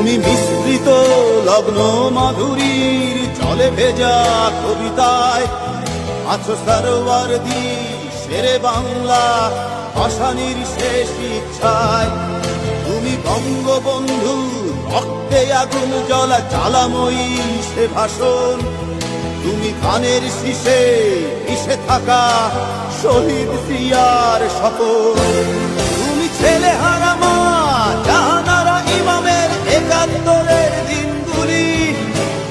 তুমি মিশ্রিত লগ্ন মাধুরীর জলে ভেজা কবিতায় আছো সরোয়ারদি শেরে বাংলা ভাষানির শেষ ইচ্ছায়। তুমি বঙ্গবন্ধু রক্তে আগুন জ্বলা জ্বালাময়ী সে ভাষণ। তুমি ধানের শীষে মিশে থাকা শহীদ জিয়ার শপথ। তুমি ছেলে হারা মা জাহানারা ইমামের একাত্তরের দিনগুলি।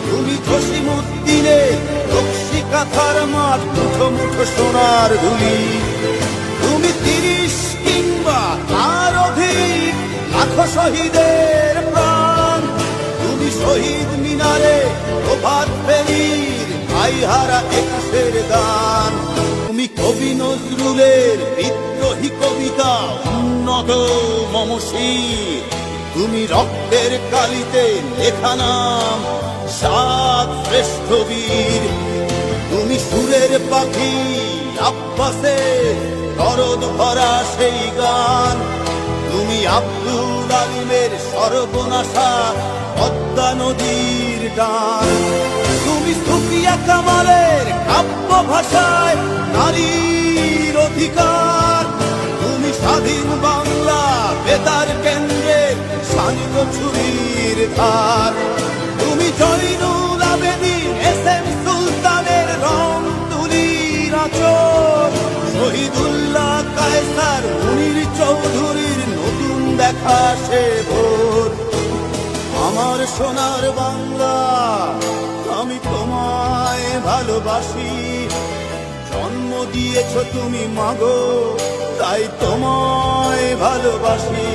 তুমি জসিমউদ্দিনের রক্সি কাঁথার মাঠ মুঠো মুঠো সোনার ধুলি। তুমি ৩০ কিংবা তার অধিক লাখো শহীদের প্রাণ। তুমি শহীদ মিনারে প্রভাত ফেরির ভাইহারা ২১-এর গান। তুমি কবি নজরুলের বিদ্রোহী কবিতা উন্নত মমশির। তুমি রক্তের কালিতে লেখা নাম ৭ শ্রেষ্ঠ বীর। তুমি সুরের পাখি আব্বাসের দরদ ভরা সেই গান। তুমি আব্দুল আলিমের সর্বনাশা পদ্মা নদীর গান। তুমি সুফিয়া কামালের কাব্য ভাষায় নারীর অধিকার। তুমি স্বাধীন বাংলা বেতার কেন্দ্রের শানিত ছুরির ধার। তুমি জয়নুল আবেদিন এস.এম. সুলতানের রং তুলির আঁচল। শহীদুল্লাহ কায়সার মুনির চৌধুরীর নতুন দেখা সে ভোর। আমার সোনার বাংলা আমি তোমায় ভালোবাসি। জন্ম দিয়েছ তুমি মাগো তাই তোমায় ভালোবাসি।